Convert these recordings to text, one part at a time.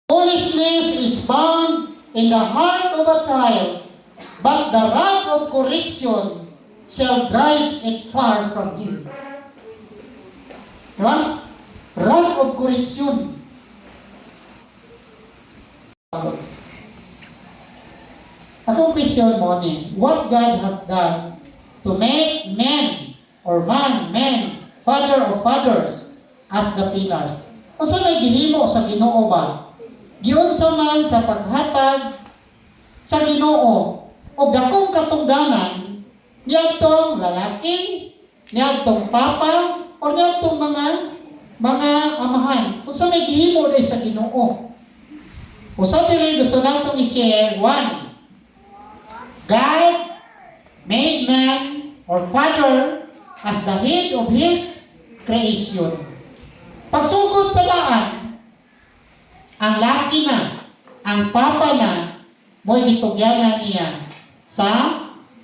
Foolishness is found in the heart of a child, but the rod of correction shall drive it far from him. Diba? Rod of correction. Akong question mo ni, what God has done to make men, father of fathers, as the pillars. O sa may gihimo sa Ginoo ba? Giunsa man sa paghatag sa Ginoo o dakong katungdanan niyadtong lalaki, niyadtong papa, o niyadtong mga amahan. O sa may gihimo day sa Ginoo. O sa dili gusto natong i-share, one, God made man or father as the head of His creation. Pagsugod palaan, ang laki na, ang papa na, mo'y gitugyanan niya sa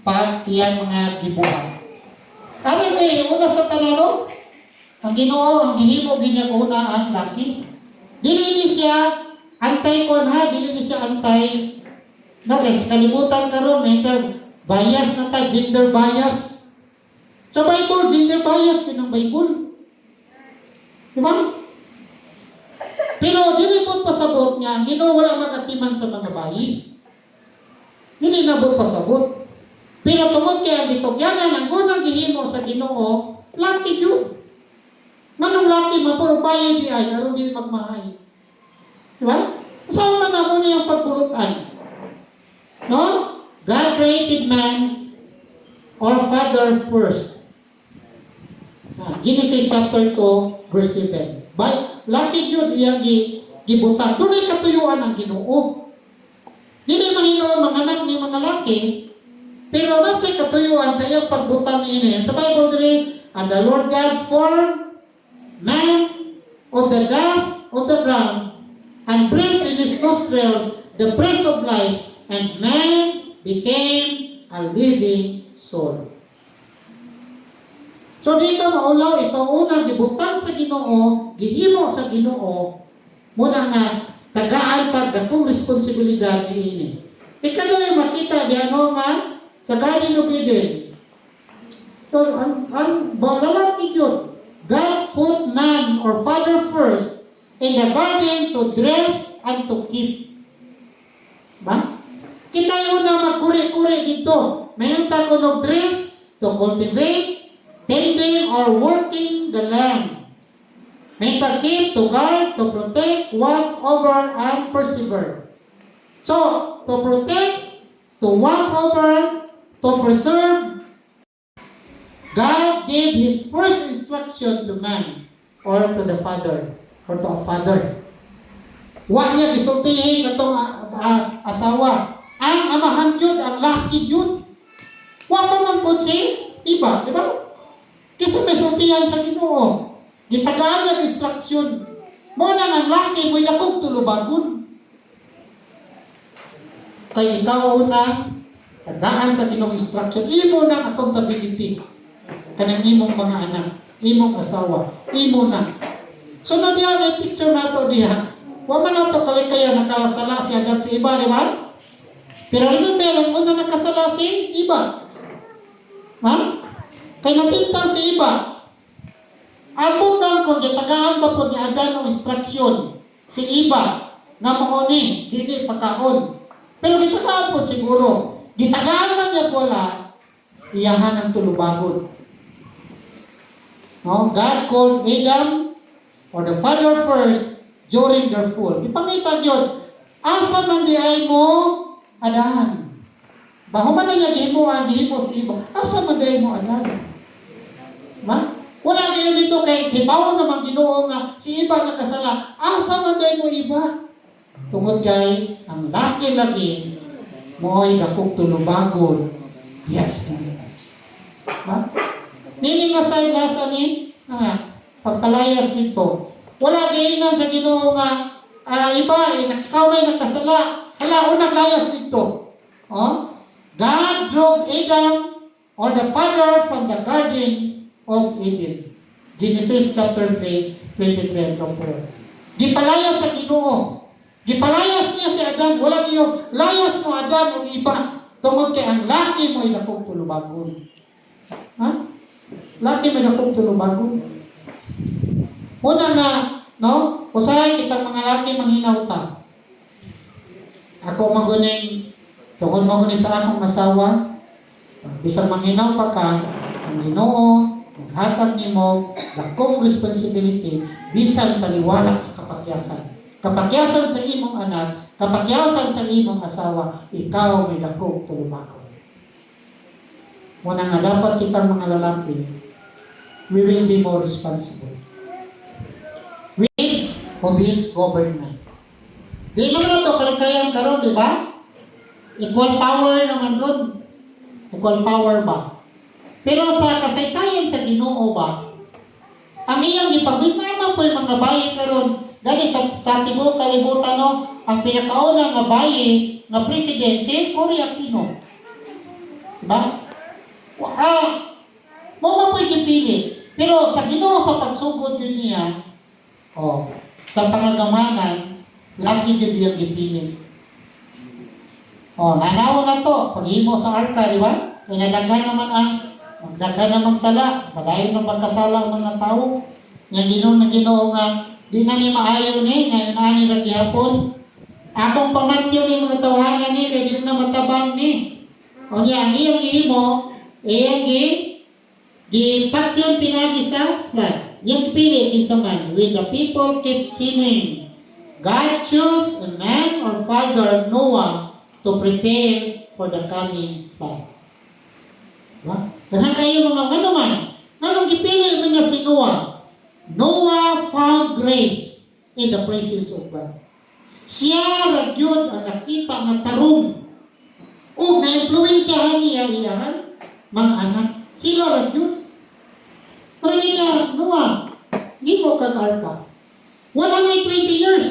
pagtiyang mga gibuhat. Ano ni, una sa tanalo, ang Ginoo, ang gihimo ginya una ang laki. Dili ni siya antay kon ha, dili ni siya antay. No, guys, kalimutan karon may bias na ta, gender bias. Sa Bible, gender bias din ang Bible. Diba? Pero dili po pasabot niya, ang Ginoo wala magatiman sa mga bayi. Dili na po pasabot. Pero tungod kaya ang gitugyanan, ang unang gihimo sa Ginoo, laki yun. Manong laki, mapuro bayi di ay, aron din magmahay. Diba? Saan man ako niyang pagburutan? No? God created man or father first. Genesis chapter 2, verse 11. Laki yun iyang gibutan. Doon ay katuyuan ang Ginoo. Dili man ino mga anak ni mga laki, pero nasa katuyuan sa iyang pagbutang ini. Sa Bible dili, and the Lord God formed man of the dust of the ground and breathed in his nostrils the breath of life, and man became a living soul. So di ka maulaw, ikaw unang gibutang sa Ginoo, gihimo sa Ginoo, muna nga tagaan tag dakong responsibilidad niini. Ikano'y makita di ano nga sa Garden of Eden. So ang lalaki yun, God put man or father first in the garden to dress and to keep. Ba? Kita yung na magkuri-kuri dito. Mayroon tayo ng dress to cultivate, tending or working the land. May keep, to guard, to protect, watch over, and persevere. So, to protect, to watch over, to preserve, God gave His first instruction to man or to the father or to a father. Wa niya gisultihin katong asawa. Ang amahan yun, ang laki yun. Wa pa man po si iba, di ba? Kasi may sultihan sa Ginoo. Gitagaan ang instruction. Muna ang laki, mo'y dakong tulubagon. Kaya ikaw unang tandaan sa Ginoong instruction. Imo na accountability. Kanang imong mga anak, imong asawa, imo na. Sunod yan, ay picture na ito diha. Wa man nato kalikaya nakalasala siya agad sa iba, di ba? Pero remember, ang una nakasala si iba. Ha? Kaya natintan si iba. Abot lang kung gitagaan ba po ni Adan ng instruction si iba nga mahoni, dili pakaon. Pero gitagaan po siguro. Gitagaan man niya po la, iyahan ang tulubagon. No? God called Adam or the father first during their fall. Ipangita yun, asa man di ay mo Adan. Bahuman na niya gihimo si iba. Asa man di ay mo Adan? Ma? Wala kayo dito kay hibaw naman Ginoo nga si iba nakasala. Asa man di mo iba? Tungod kay ang laki-laki mo'y dakong tulubagon. Yes. Ma? Nini nga say nasa ni pagpalayas dito. Wala gainan sa Ginoo nga iba ikaw may nakasala. Hala unang layas dito. Oh? God drove Adam or the father from the garden of Eden. Genesis chapter 3, 23 and 24. Gipalayas sa Ginoo. Gipalayas niya si Adan, wala niyo, layas mo Adan o iba. Tungod kay ang laki mo ay dakong tulubagon. Ha? Laki mo ay dakong tulubagon. Una nga, no? Usahay kitang mga laki manghinauta. Ako maguning, tungod maguning sa akong asawa, bisang manghinaw pa ka, ang Ginoo, naghatag nimo, dakong responsibility, bisan taliwala sa kapakyasan. Kapakyasan sa imong anak, kapakyasan sa imong asawa, ikaw may dakong tulubagon. Muna nga dapat kitang mga lalaki, we will be more responsible with of His government. Di naman ito kalikayan karon, di ba? Equal power naman doon. Equal power ba? Pero sa kasaysayan sa Ginoo ba, ang iyang ipabitnama po yung mga bayi karon, dali sa tibuok kalibutan, no, ang pinakauna nga bayi nga president si Cory Aquino. Diba? Mo mapoy gipili. Pero sa Ginoo sa pagsugod yun niya, sa pangagamanan, lagi yun yung gipili. Nanaw na to, paghimo sa arka, di ba? Kaya nadaghan naman magdaghan namang sala, padayon ng magkasala ang mga tao. Nga Ginoo nga, di na ni maayo ni, ngayon na ni naghihapon. Akong pamantyo ni mga tawanan ni, kaya di na matabang ni. O niya, ang iyong ihimo, iyong gipatyon pinagi sa flood. Yung pili, kinsaman, when the people kept singing, God chose a man or father, Noah, to prepare for the coming flood. Diba? Kaya kayo mga naman, anong gipili mo na si Noah? Noah found grace in the presence of God. Siya ragyod ang nakita nga tarong. O na-influensyahan niya iyahan, mga anak. Sila ragyod. Parang niya, Noah, himo kang arka. 120 years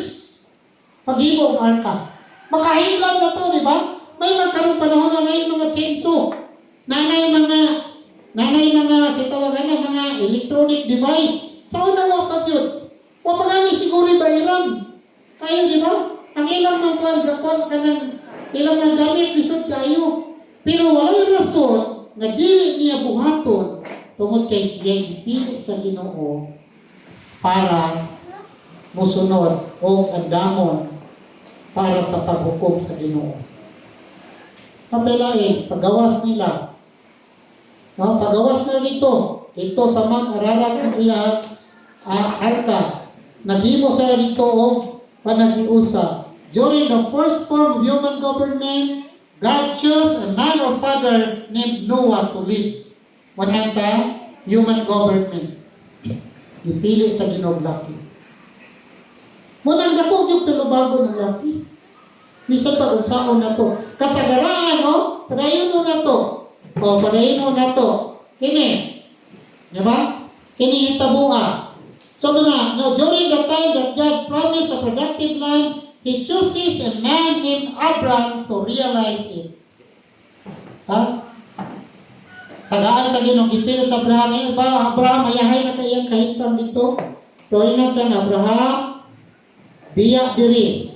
paghimo ang arka. Makahinglan na to, di ba? May magkaroon panahon na yung mga chainsaw. Nanay mga sitawagan na mga electronic device. Saan na wapag yun? Wapag ni siguro ba ilan? Kayo, di ba? Ang ilang mga ilang mga gamit lisod kayo. Pero wala yung rason na dili niya buhaton tungod kay siya gipili sa Ginoo para musunod o andamon para sa paghukom sa Ginoo. Kapelain, paggawas nila. Paggawas na dito sa Mount Ararat ng iyang arka. Naghimo sa dito o panagiusa. During the first form of human government, God chose a man or father named Noah to lead. Wala sa human government. Ipili sa Ginoo laki. Munang dako yung tulubago ng laki. Bisa pa unsaon na to. Kasagaraan, no? Padayon na to. Padayon na to. Kini. Diba? Kini itabuha. So muna, no, during the time that God promised a productive land, He chooses a man named Abraham to realize it. Tagaan sa Ginoo gipili sa Abraham. Abraham, ayahay na kayang kahitang dito. Tuloy na sa Abraham, biya diri.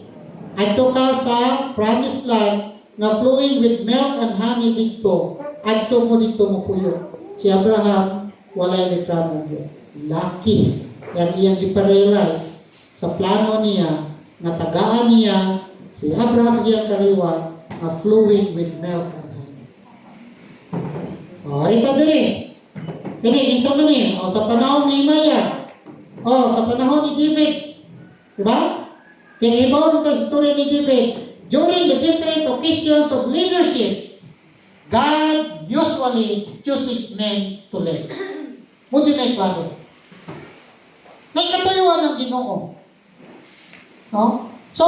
Adto ka sa promised land nga flowing with milk and honey dito. Adto mo dito mo puyo. Si Abraham, walay reklamo yun. Lucky. Yang iyang giparealize sa plano niya, nga tagaan niya, si Abraham iyang kaliwa, nga flowing with milk and honey. Rita diri. Kini, isa man eh. Sa panahon ni Maya. Sa panahon ni David. Diba? Kaya ibaw ka sa story ni David. During the different occasions of leadership, God usually chooses men to lead. Muna na iklaro. Naikatuyuan ng Ginoo. No? So,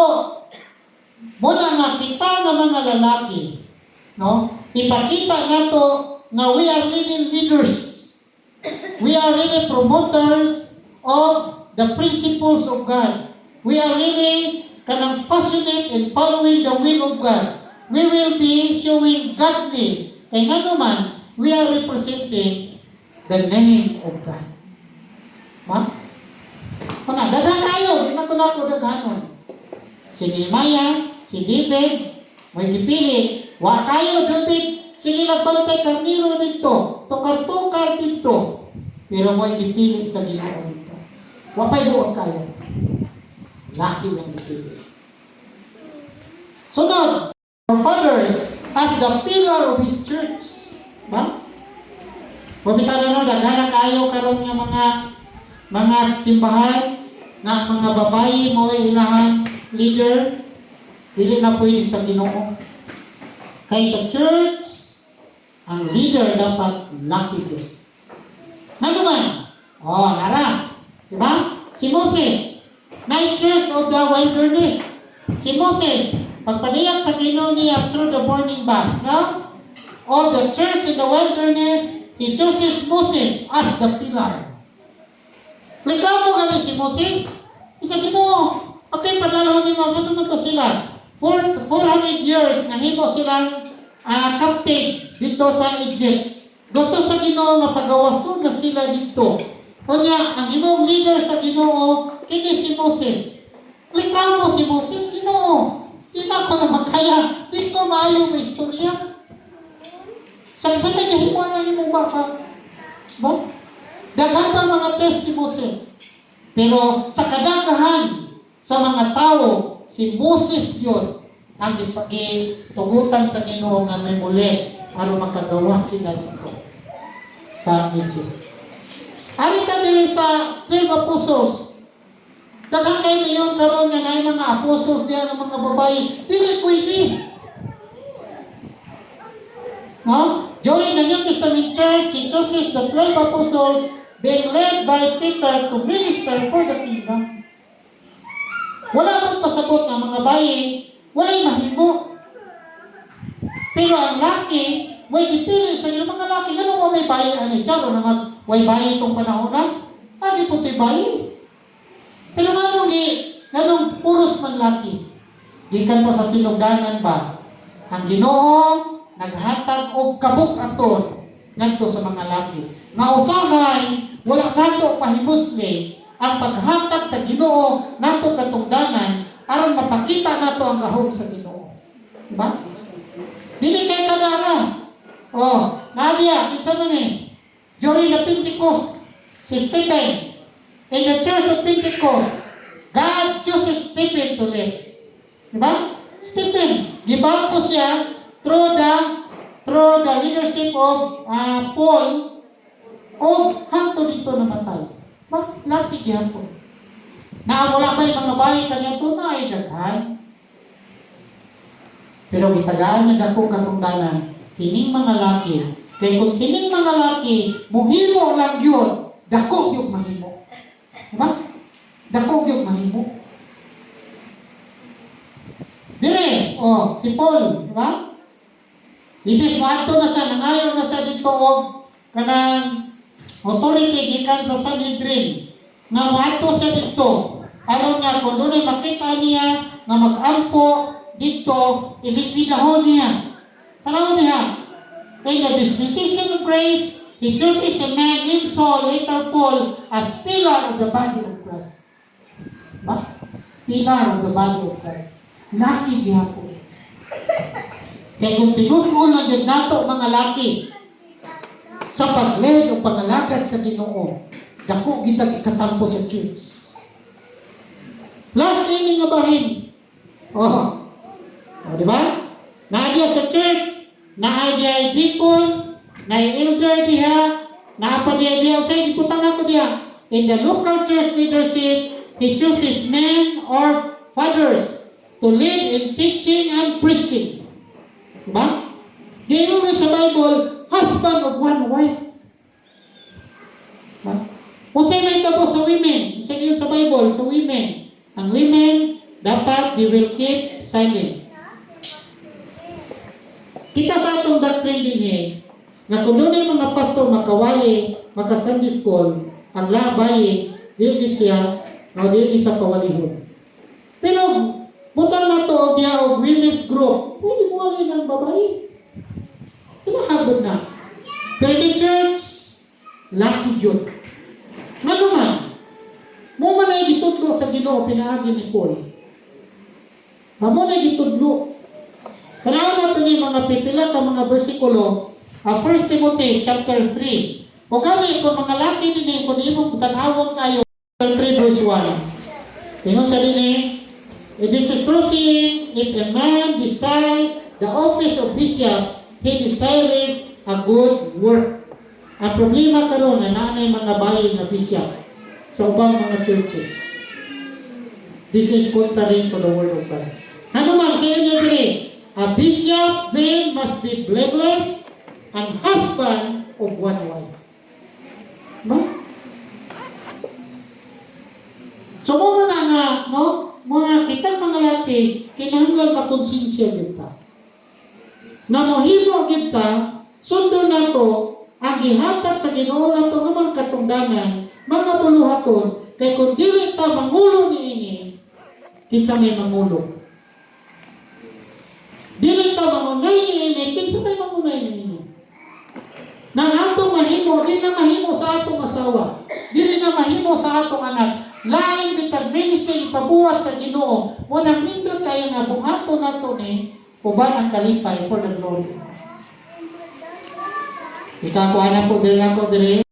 muna nga kita nga mga lalaki, no? Ipakita nato nga we are really leaders. We are really promoters of the principles of God. We are really kanang passionate in following the will of God. We will be showing godly. Kaya nga naman, we are representing the name of God. Daghan kayo. Di na ko daghanon. si Nehemiah, si David, may gipili. Wa kayo, David, sige nagbantay karniro dito, tukar-tukar dito. Pero may gipili sa Ginoo dito. Wa pa'y buot kayo. Laki ang gipili. Sunod, our fathers as the pillar of His church. Ba? Pumita na no, daghana kayo karon nga mga simbahan na mga babayi mo ilahang leader, dili na pwede sa Ginoo. Kay sa church, ang leader dapat laki din. Ano man? Oh, nara. Diba? Si Moses, night church of the wilderness. Si Moses, pagpadiyag sa Ginoo niya through the burning bush, no? Of the church in the wilderness, he chooses Moses as the pillar. Reklamo gani si Moses, isa Ginoo, okay, padalahon ni mo, ganun man to sila. 400 years na himo silang captive dito sa Egypt. Gusto sa Ginoo nga pagawason na sila dito. Kunya, ang imong leader sa Ginoo, kini si Moses. Reklamo si Moses, Ginoo, di na ko na makaya, di ko maayo may istorya. Sa may kahimuan na imong baka. Ba? Daghan pa mga test si Moses. Pero sa kadaghan sa mga tao, si Moses yun ang ipagitugutan sa Ginoo nga may muli aron makagawa sila dito sa Egypt. Arita din sa 12 apostles. Daghan kayo niyon karon nga naay mga apostles diya nga mga babae. Dili pwede. No? During the New Testament church, he chooses the 12 apostles being led by Peter to minister for the kingdom. Wala akong pasabot ng mga bayi, wala'y mahimo. Pero ang laki, may dipili sa inyo mga laki, ganun wala'y bayi, ano siya, o naman, way bayi itong panahon na, lagi po ito'y bayi. Pero ganun puros man laki. Gikan pa sa sinugdanan ba, ang Ginoo, naghatag og kabuk-aton ngadto sa mga laki. Nga usahay, wala nato pahimusli ang paghatag sa Ginoo nato katungdanan aron mapakita nato ang gahom sa Ginoo. Diba? Dili kay kadara. Oh, Nadia, isa man eh. During the Pentecost, si Stephen, in the Church of Pentecost, God chooses Stephen to lead. Diba? Stephen, giban ko siya through the leadership of Paul o hanto dito namatay. Laki gihapon. Na wala may mga bayi kanya to na ay daghan. Pero gitagaan niya dako katungdanan kining mga laki. Kay kung kining mga laki muhimo lang yun, dako gyud mahimo. Diba? Dako gyud mahimo. Dire, si Paul, diba? Ibig maadto na sa nangayon na sa dito og kanang authority gikan sa Sanhedrin nga maadto siya dito aron nga kun dunay makita niya nga mag-ampo dito ilikwidahon niya. Tanaw niya. In the dispensation of grace, he chooses a man named Saul, later Paul, as pillar of the body of Christ. Ba? Pillar of the body of Christ. Laki gihapon. Kaya kung tinutulong lang yun nato mga laki sa pagled o pangalagad sa Ginoo, dako kita ikatampo sa church. Last ini nga bahin. Di ba? Naadiya sa church, naadiya deacon, elder diha, naapadiya diha, sa iputang ako diha. In the local church leadership, he chooses men or fathers to lead in teaching and preaching. Diba? Di mo sa Bible, husband of one wife. Diba? Kung sa'yo may tabo sa women, sa yun sa Bible, sa women, ang women, dapat they will keep silent. Kita sa atong doctrine din nga kung doon ay mga pastor makawali, maka-Sunday school, ang labay, dili siya, o dili sa kawalihon. Pero, butang na to o diya o women's group, pwede mo alin ng babae. Inahabot na. Pero the church, laki yun. Nga naman, mo man ay gitutlo sa Ginoo pinaagi ni Paul. Amo na gitudlo. Tanaw na ito ni mga pipila ka mga bersikulo, 1 Timothy chapter 3. O kami, kung mga laki din kung imong tanawon kayo, chapter 3 verse 1. Tingnan sa din this is proceeding, if a man desire the office of bishop, he desireth a good work. Ang problema karon nga naanay mga bayi nga bishop sa ubang mga churches. This is contrary to the word of God. Ano man sa inyo diri? A bishop then must be blameless and husband of one wife. No? So mo na nga, no? Mga kitang mga laki, kinahanglan makonsensya kita. Nga mohimo kita, sundo na to, ang gihatag sa Ginoo na to ng mga katungdanan, mga buluhaton, kay kung dili ta mangulo niini, kinsa may mangulo. Dili ta mangunay niini, kinsa may mangunay niini. Nang atong mahimo, di na mahimo sa atong asawa, dili na mahimo sa atong anak, lain bitag ministry pabuhat sa Ginoo, munang nindot kayo nga buhaton nato ni uban ang kalipay for the glory. Ikakuha po dire.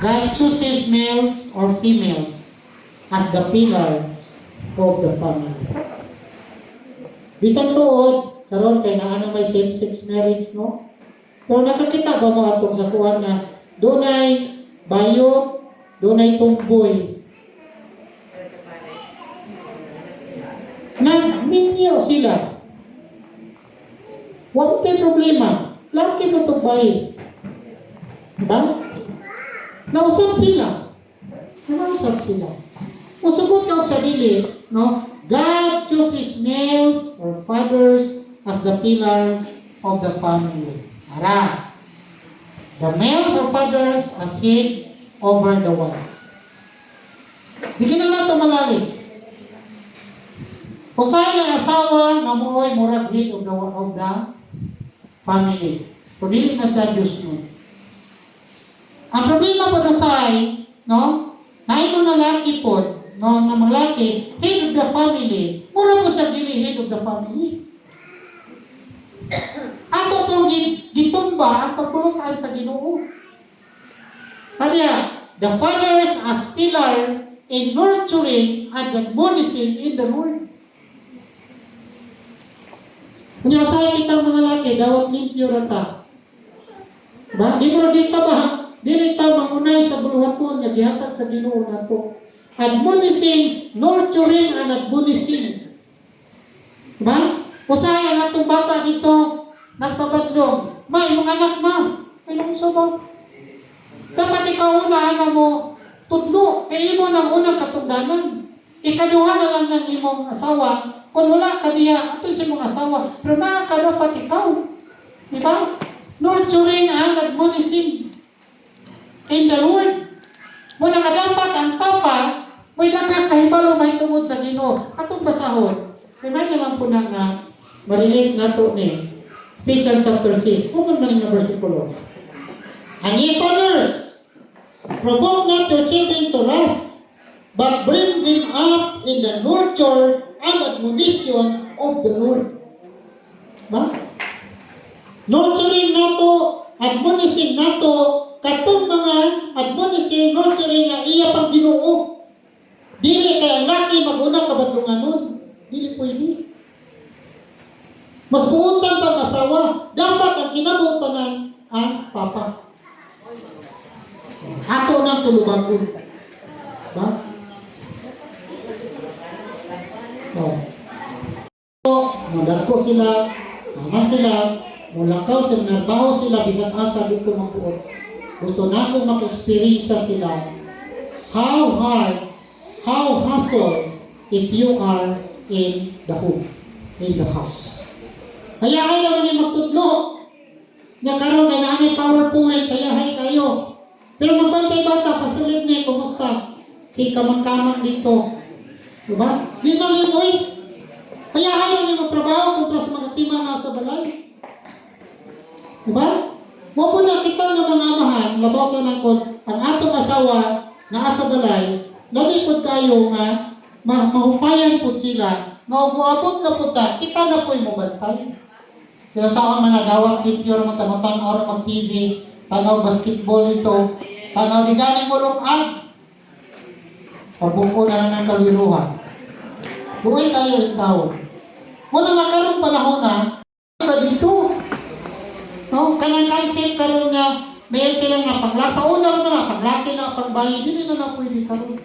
God chooses males or females as the pillar of the family. Bisan tuod karon kay naa may same-sex marriage, no? Pero nakakita ba mo atong sa kuan na dunay bayot, dunay tumboy. Nagminyo sila. Wala tayo problema. Laki mo itong bayi. Diba? Nausap sila. Nausap sila. Musugot ka sa dili, no? God chooses males or fathers as the pillars of the family. Ara. The males or fathers as head over the wife. Di ka na nato malalis. Usay na asawa nga mooy murag head of the family. Kung dili na sa Diyos mo. Ang problema po usay, no? Naay mga laki po, no, nga mga laki, head of the family. Mura po sa dili head of the family. Ato pong gitumba ang pagpulutan sa Ginoo. Kaya, the fathers as pillar in nurturing and admonishing in the Lord. Kung sa kitang mga laki, dawat limpyo rata. Ba? Di mo dita ba? Dili ta mangunay sa buluhaton nga gihatag sa Ginoo nato. Admonishing, nurturing, and admonishing. Ba? Usay ang atong bata dito, nagpabadlong. Ma, imong anak ma. Anong sa ba? Dapat ikaw una mo, tudlo. Imo ng unang katungdanan. Ikaduha na lang ng imong asawa. Kung wala ka diya, ito sa imong asawa. Pero nakakadapat ikaw. Di ba? Nurturing and admonishing in the Lord. Muna ka dapat ang papa, may nakakahibalo may tungod sa Ginoo. Atong basahon. May na lang po na nga, marilig nga to ni Ephesians chapter 6. Kung man nga versikulo. And ye fathers, provoke not your children to wrath, but bring them up in the nurture and admonition of the Lord. Ba? Nurturing nato, admonishing nato, katong mga admonishing, nurturing nga iya pang Ginoo. Dili kay ang laki mag-unang kabadlungan nun. Dili pwede. Mas buutan pang asawa. Dapat ang kinabuutanan ang papa. Ato nang tulubagon. Ba? Madagko sila, taman sila, mulakaw sila, narbaho sila, bisag asa dito magtuot. Gusto na akong maka-experience sila. How hard, how hustle if you are in the home, in the house. Kaya ay naman yung magtudlo. Nga karoon kay naanay PowerPoint, kaya hay kayo. Pero magbantay bata, pasulib na kumusta? Si kamang-kamang dito. Diba? Dito limoy. Kaya ayaw niyo magtrabaho kontra sa mga tima na sa balay. Diba? Mo po na kita ng mga amahan, labaw ka ng ang atong asawa na asa balay, lamipod kayo nga, mahupayan po sila nga moabot na puta, kita na po'y mobantay. Pero sa man nagawat picture mo tanutan or mag-TV, tanaw basketball ito, tanaw di gani mo lukad. Pagbuko na lang ng kaliruhan. Buhay tayo yung tao. Muna magkaroon panahon na, ka dito. No? Kanang concept karoon nga, mayroon sila nga pagla. Sa una naman na, paglaki na, pagbayi, hindi na pwede karoon.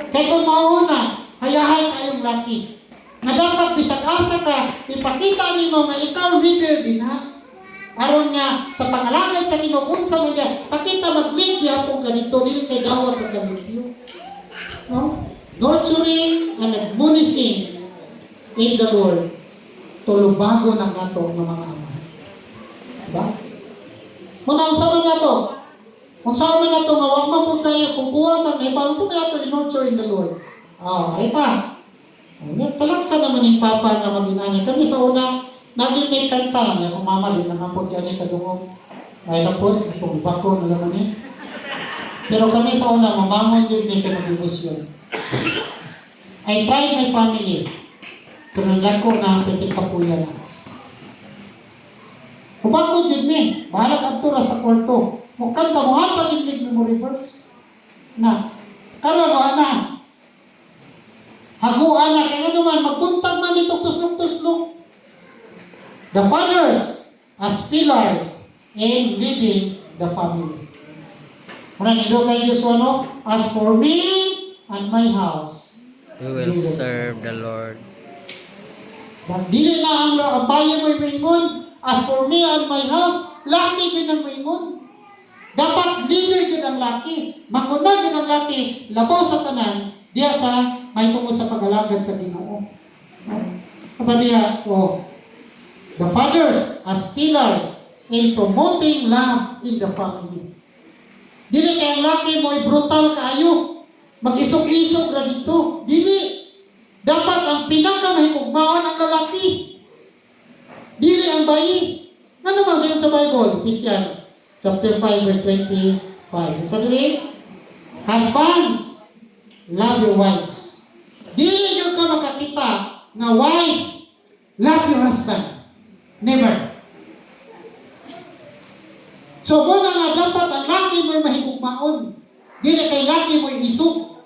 Kaya kung mauna, hayahay kayong laki. Nga dapat bisag-asa ka, ipakita nimo nga ikaw leader din ha. Aron nga, sa pangalagad sa kinukunsa mo niya, pakita mag-lead yapong ganito, dili kay dawat ang ganito. No? Nurturing and admonishing in the Lord. Tulubago ng nato ng mga ama. Diba? Muna, ang sama na to. Ang sama na to, mawag man po tayo, kung buwan ng iba, ito kaya ito, nurture in the Lord. Kita. Talaksa naman yung papa nga mag-inani. Kami sa una, naging may kanta niya, kung mama din naman po kaya kadungog. Ay na po, itong bako na naman eh. Pero kami sa una, mamangon din may kanag-devotion. I tried my family. Pero nagko na ang pitik kapuyan na. Kupagod yun me, bahala ka tura sa kwarto. Mukanta mo, hatag yung memory verse. Na, karon mo, ana. Haguan na, kaya naman, magbuntag man itong tuslok-tuslok. The fathers as pillars in leading the family. Marang ilo kay Joshua, no? As for me and my house, we will serve the Lord. Dili na ang bayan mo'y maingon. As for me and my house, laki din ang maingon. Dapat leader din ang laki. Mangunag din ang laki, labaw sa tanan, diya sa may tungo sa pag-alagad sa Ginoo. Kapaniya, the fathers as pillars in promoting love in the family. Dili kay ang laki mo ay brutal kaayo. Mag-isog-isog na dito. Dili. Dapat ang pinakamahigugmaon ang lalaki. Dili ang bayi. Ano man sayo sa Bible? Ephesians chapter 5 verse 25. So dili, husbands, love your wives. Dili nyo ka makakita nga wife, love your husband. Never. So muna nga dapat ang laki mo'y mahigugmaon. Dili kay laki mo'y isog.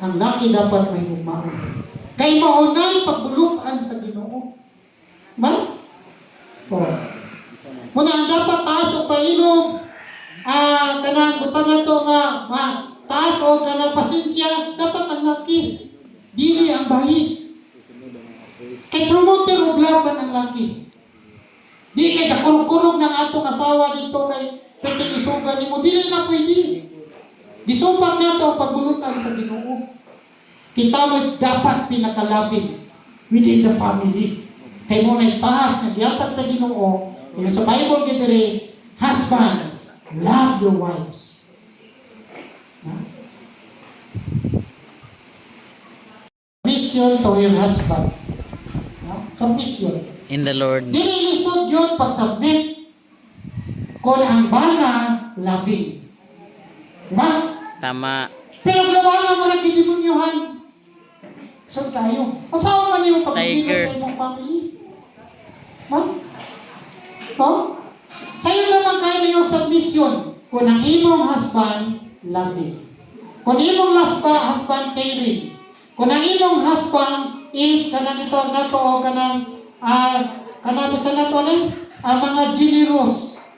Ang laki dapat mahigugmaon. Kay maunay pagbulutan sa Ginoo. Ba? Muna ang dapat taas o pailog, kanang butan na to nga, taas o kanang pasensya, dapat ang laki. Dili ang bayi. Kay promoter o blaban ang laki. Dili kay kakurog-kurog ng atong asawa dito kay pwede isugan mo. Dili na pwede. Disupang na ito ang pagbulutan sa Ginoo. Kita mo'y dapat pinakalapin within the family. Kay mo na'y taas na giyatag sa Ginoo. Kaya sa Bible kitari, husbands, love your wives. Mission to your husband. Submission. In the Lord. Dili lisod yun pag-submit. Kung ang bala, loving. Diba? Tama. Pero gawa mo na kidemonyohan. So tayo. Asawa man yung pag-ibig sa imong family. Ha? Ha? Sa'yo naman kayo yung submission. Kung ang imong husband, loving. Kung imong husband, caring. Kung ang imong husband is kanang ito nato o kanang bisa na to ang mga generous.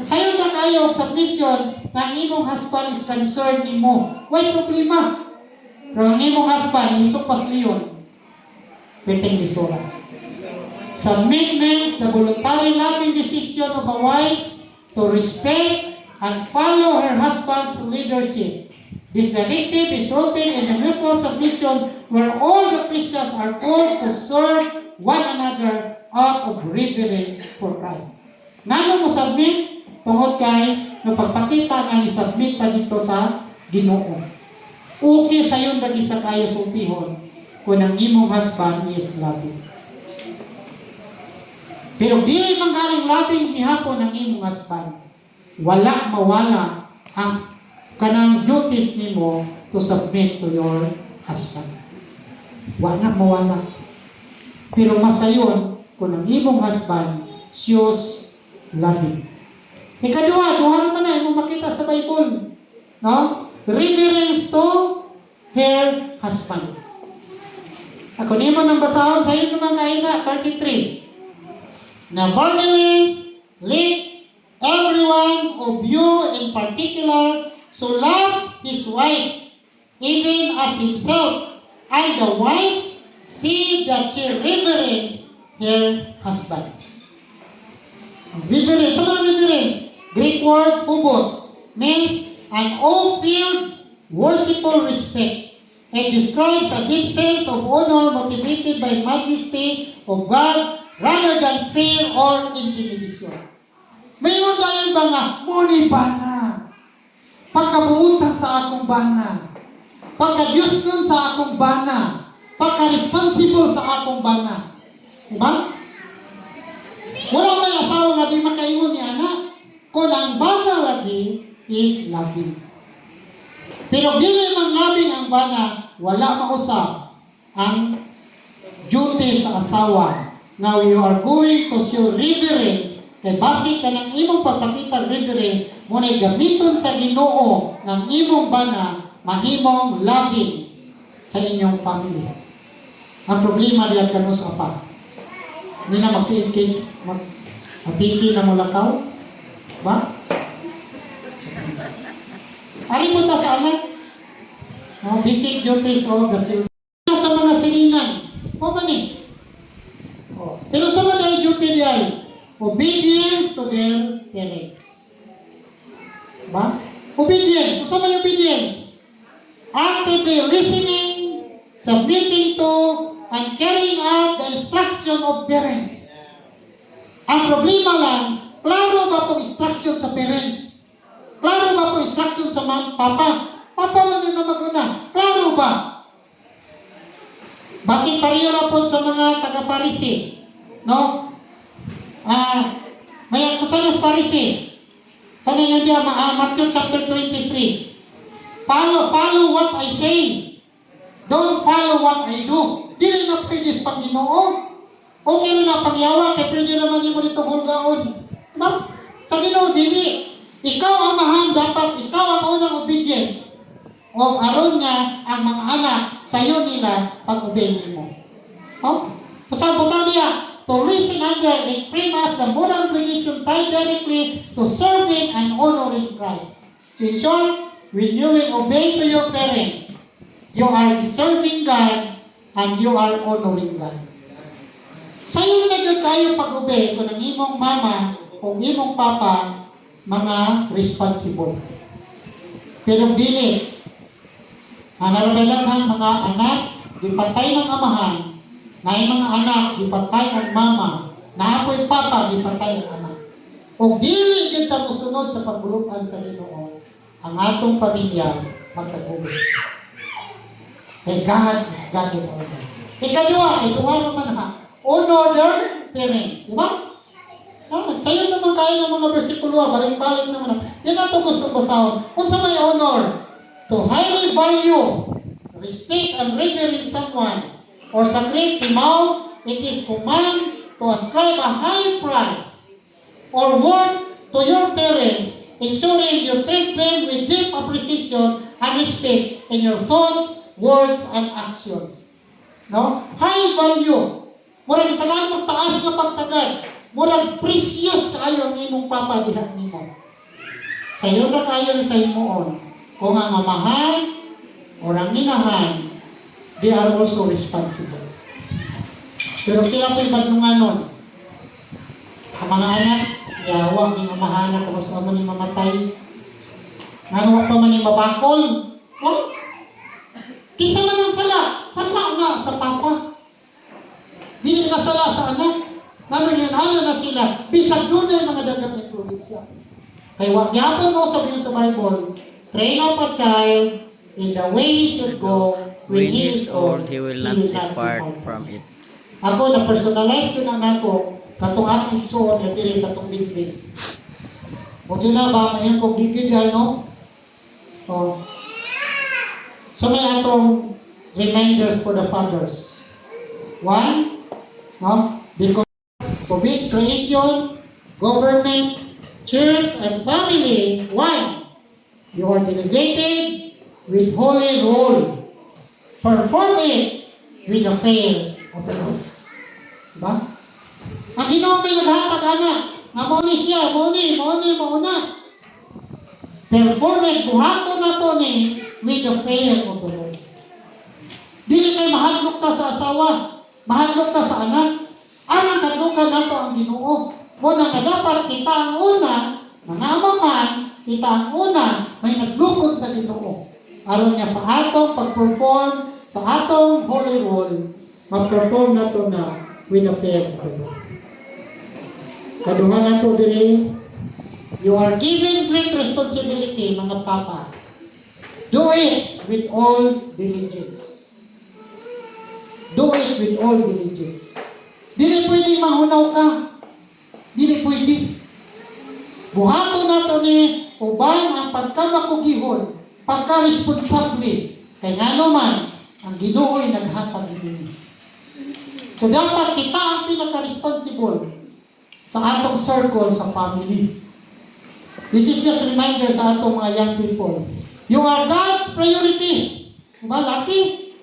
Sa'yo na kayo submission na ang imong husband is concerned nimo. Why problema? Pero ang imong husband, isok pas liyon. Peteng lisura. Submit means the voluntary loving decision of a wife to respect and follow her husband's leadership. This directive is rooted in the mutual submission where all the Christians are called to serve one another out of reverence for Christ. Ngano mo submit? Tungod kay pagpakita nga ni-submit pa dito sa Ginoo. Okay sa yung daging sa kayo supihon kung ang imong husband is loving. Pero dili man galing loving gihapon ang imong husband. Wala mawala ang kanang duties nimo to submit to your husband. Wala mawala. Pero masayon kung ang imong husband shows loving. Ikaduha, duha naman na imong makita sa Bible. No? Reverence to her husband. Ako nimo nang basahon sa iyo naman kaina 33. Nevertheless, let everyone of you in particular so love his wife, even as himself, and the wife see that she reverence her husband. Reverence, ano ang reverence? Greek word, phobos, means an awe-filled, worshipful respect. It describes a deep sense of honor motivated by majesty of God rather than fear or intimidation. Mayroon tayo ba nga, muni bana, pagkabuutan sa akong bana, pagka-Diyos nun sa akong bana, pagka-responsible sa akong bana. Diba? Wala may asawa nga di makaingon ni anak, kung ang bana lagi is loving. Pero dili man labing ang bana, wala mausap ang duty sa asawa. Now you are going to show reverence, kay basic ka ng imong pagpakita reverence, muna'y gamiton sa Ginoo ng imong bana, mahimong loving sa inyong family. Ang problema diyan kanos apa. Hindi na mag-sinkik, mag-apiti na mo lakaw. Ba? Ari mo ta sa anak. Basic duties of the children. Sa mga silingan. O ba ni? Pero sa mga duty diyan, obedience to their parents. Ba? Obedience. So sa may obedience? Actively listening, submitting to, and carrying out the instruction of parents. Ang problema lang, klaro ba po instruction sa parents? Klaro ba po instruction sa papa? Papa man yun na maguna. Klaro ba? Basing pariyo na po sa mga taga-Parisi. No? May kusalas Parisi. Sana yun diya, Matthew chapter 23. Follow what I say. Don't follow what I do. Dili na pinis pang Ginoo. Okay na pangyawa, kaya pwede naman yung dito hulgaon. Diba? Sa Ginoo, dili. Ikaw ang amahan, dapat ikaw ang unang obedient. O aron nga ang mga anak sayo nila pag-obey mo. Putang niya, to listen under it frame us the moral obligation tied directly to serving and honoring Christ. So in short, when you will obey to your parents, you are serving God and you are honoring God. Sayo na yun tayo pag-obey kung ang imong mama o imong papa mga responsible. Pero dili, nararamdaman mga anak, gipatay ng amahan, na yung mga anak, gipatay ang mama, na ako'y papa, gipatay ang anak. O dili kita musunod sa pagbulutan sa Ginoo, ang atong pamilya magkatubig. Kay God is God of order. Ikaduha naman ha, honor their parents. Di ba? Nagsayo naman kayo ng mga versikulo, balik-balik naman. Yan nato gustong basahon. Kung sa may honor, to highly value, respect, and reverence someone, or sa great timaw, it is command to ascribe a high price or worth to your parents, ensuring you treat them with deep appreciation and respect in your thoughts, words, and actions. No? High value. Murag itagaan mo taas nga pagtagad. Murag precious kayo ang imong papa diha nimo. Sayo na kayo ni sa himuon. Kung ang amahan o ang inahan, they are also responsible. Pero sila po'y badnunganon. Ang mga anak, yawa ng amahan na tapos naman yung mamatay. Nanuwa pa man yung mabakol. Oh? Kisa man ang sala. Sala na sa papa. Hindi na sala sa anak. Nangyayana na sila. Bisag doon na yung mga dagang influensya. Kaya wag yapon mo sabi sa Bible, train up a child in the way he should go. When he is old, he will not depart from it. Ako, na-personalize ko na anak ko, katong aking suot na dili katong bigbig. O na ba, ngayon kong gigig, no? O. So may atong reminders for the fathers. One, no? Because of His creation, government, church, and family, one, you are delegated with holy role. Perform it with the fear of the Lord. Diba? Ang Ginoo may naghatag anak, nga mo ni siya, mo na. Perform it, buhaton na to ni with the fear of the Lord. Dili kay mahadlok ta sa asawa, mahadlok ta sa anak. Anang kadlukan nato ang Ginoo. Mo na nga dapat kita ang una, mga amahan, kita ang una, may naglukod sa Ginoo. Aron niya sa atong pag-perform, sa atong holy role, mag-perform na to na with the fear of the Lord. Kaduha na to diri, you are given great responsibility, mga papa. Do it with all diligence. Do it with all diligence. Dili pwede mahunaw ka. Dili pwede. Buhaton nato ni uban ang pagkamakugihon, pagka-responsable. Kay nga naman, ang Ginoo'y naghatag din. So dapat kita ang pinaka-responsible sa atong circle, sa family. This is just reminder sa atong mga young people. You are God's priority. Diba, lucky?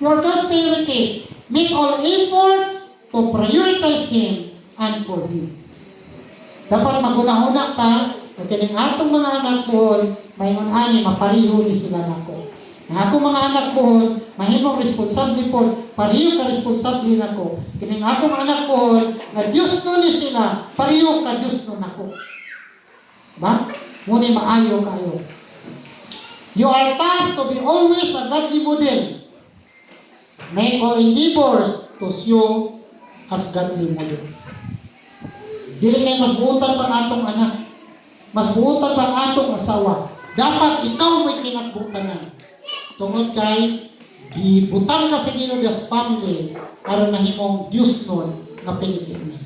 You are God's priority. Make all efforts to prioritize Him and for Him. Dapat maguna-una ka, at kining atong mga anak buhon, mayon ani mapariho ni sila nako. Ang akong mga anak buhon, mahimong responsable po, pariho ka responsable nako. Kining akong anak buhon, nga Dios no ni sila, pariho ka Dios no nako. Ba? Muni maayo kayo. You are tasked to be always a godly model. Make all endeavors to show as godly models. Dili kay mas buutan pang atong anak. Mas buutan pang atong asawa. Dapat ikaw may kinagbuutanan. Tungod kay gibutang ka sa Ginoo das family aron mahimong Dios nun nga pinigyan.